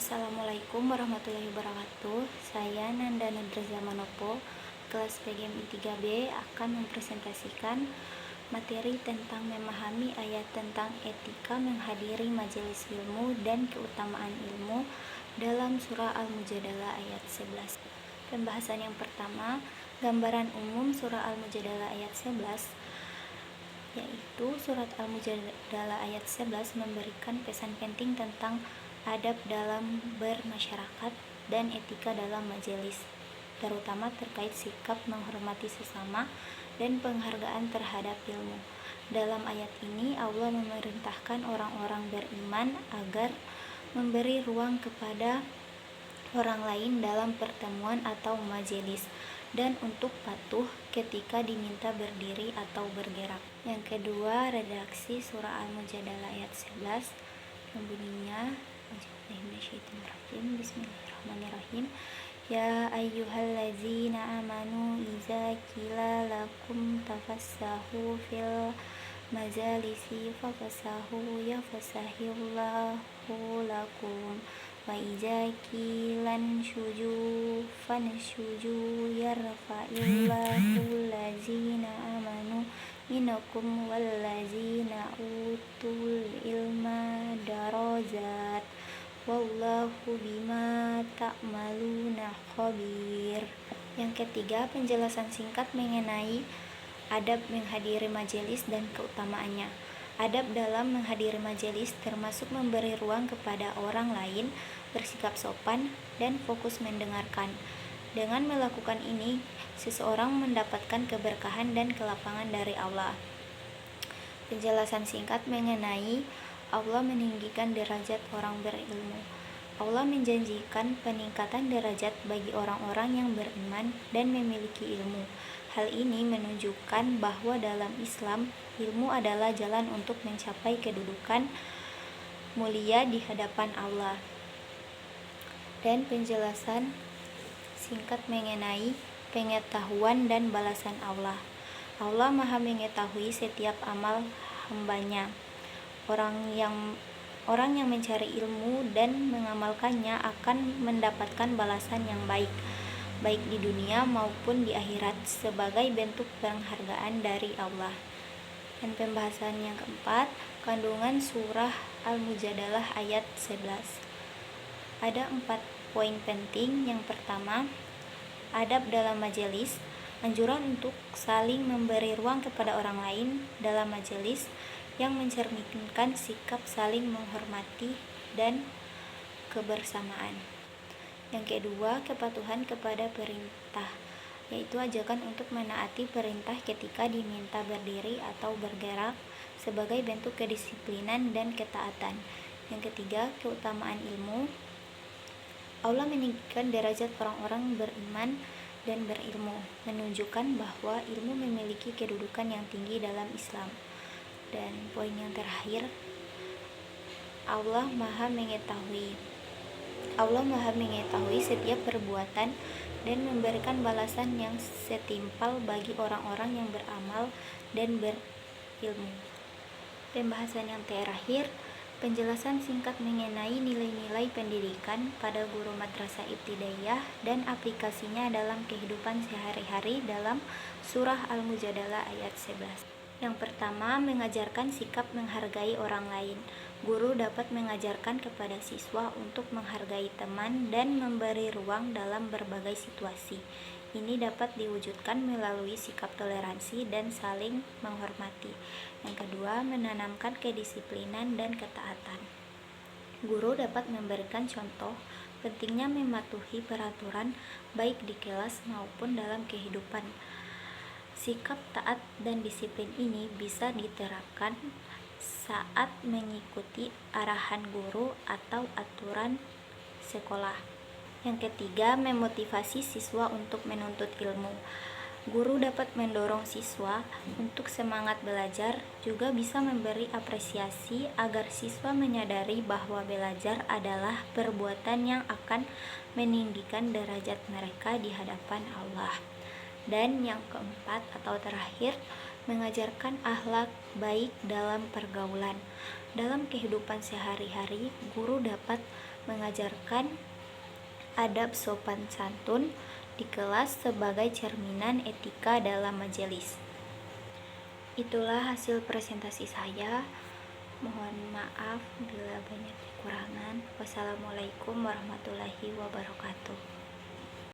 Assalamualaikum warahmatullahi wabarakatuh. Saya Nanda Nudraza Manopo, kelas PGMI 3B akan mempresentasikan materi tentang memahami ayat tentang etika menghadiri majelis ilmu dan keutamaan ilmu dalam surah Al-Mujadalah ayat 11. Pembahasan yang pertama, gambaran umum surah Al-Mujadalah ayat 11, yaitu surat Al-Mujadalah ayat 11 memberikan pesan penting tentang adab dalam bermasyarakat dan etika dalam majelis, terutama terkait sikap menghormati sesama dan penghargaan terhadap ilmu. Dalam ayat ini Allah memerintahkan orang-orang beriman agar memberi ruang kepada orang lain dalam pertemuan atau majelis dan untuk patuh ketika diminta berdiri atau bergerak. Yang kedua, redaksi surah Al-Mujadalah ayat 11 yang bunyinya Bismillahirrahmanirrahim. Ya ayyuhallazina amanu iza qila lakum tafassahu fil majalisi fafassahu yafasahillahu lakum wa iza qilan syuju fanshuju yarfa'illahu allazina amanu minkum wallazina utul ilma darajat wallahu bima ta'maluna khabir. Yang ketiga, penjelasan singkat mengenai adab menghadiri majelis dan keutamaannya. Adab dalam menghadiri majelis termasuk memberi ruang kepada orang lain, bersikap sopan, dan fokus mendengarkan. Dengan melakukan ini, seseorang mendapatkan keberkahan dan kelapangan dari Allah. Penjelasan singkat mengenai Allah meninggikan derajat orang berilmu. Allah menjanjikan peningkatan derajat bagi orang-orang yang beriman dan memiliki ilmu. Hal ini menunjukkan bahwa dalam Islam, ilmu adalah jalan untuk mencapai kedudukan mulia di hadapan Allah. Dan penjelasan singkat mengenai pengetahuan dan balasan Allah. Allah Maha mengetahui setiap amal hambanya. Orang yang mencari ilmu dan mengamalkannya akan mendapatkan balasan yang baik di dunia maupun di akhirat sebagai bentuk penghargaan dari Allah. Dan pembahasan yang keempat, kandungan surah Al-Mujadalah ayat 11. Ada 4 poin penting. Yang pertama, adab dalam majelis, anjuran untuk saling memberi ruang kepada orang lain dalam majelis yang mencerminkan sikap saling menghormati dan kebersamaan. Yang kedua, kepatuhan kepada perintah, yaitu ajakan untuk menaati perintah ketika diminta berdiri atau bergerak sebagai bentuk kedisiplinan dan ketaatan. Yang ketiga, keutamaan ilmu. Allah meninggikan derajat orang-orang beriman dan berilmu, menunjukkan bahwa ilmu memiliki kedudukan yang tinggi dalam Islam. Dan poin yang terakhir, Allah Maha mengetahui setiap perbuatan dan memberikan balasan yang setimpal bagi orang-orang yang beramal dan berilmu. Pembahasan yang terakhir, penjelasan singkat mengenai nilai-nilai pendidikan pada guru madrasah ibtidaiyah dan aplikasinya dalam kehidupan sehari-hari dalam surah Al-Mujadalah ayat 11. Yang pertama, mengajarkan sikap menghargai orang lain. Guru dapat mengajarkan kepada siswa untuk menghargai teman dan memberi ruang dalam berbagai situasi. Ini dapat diwujudkan melalui sikap toleransi dan saling menghormati. Yang kedua, menanamkan kedisiplinan dan ketaatan. Guru dapat memberikan contoh pentingnya mematuhi peraturan baik di kelas maupun dalam kehidupan. Sikap taat dan disiplin ini bisa diterapkan saat mengikuti arahan guru atau aturan sekolah. Yang ketiga, memotivasi siswa untuk menuntut ilmu. Guru dapat mendorong siswa untuk semangat belajar, juga bisa memberi apresiasi agar siswa menyadari bahwa belajar adalah perbuatan yang akan meninggikan derajat mereka di hadapan Allah. Dan yang keempat atau terakhir, mengajarkan akhlak baik dalam pergaulan. Dalam kehidupan sehari-hari, guru dapat mengajarkan adab sopan santun di kelas sebagai cerminan etika dalam majelis. Itulah hasil presentasi saya. Mohon maaf bila banyak kekurangan. Wassalamualaikum warahmatullahi wabarakatuh.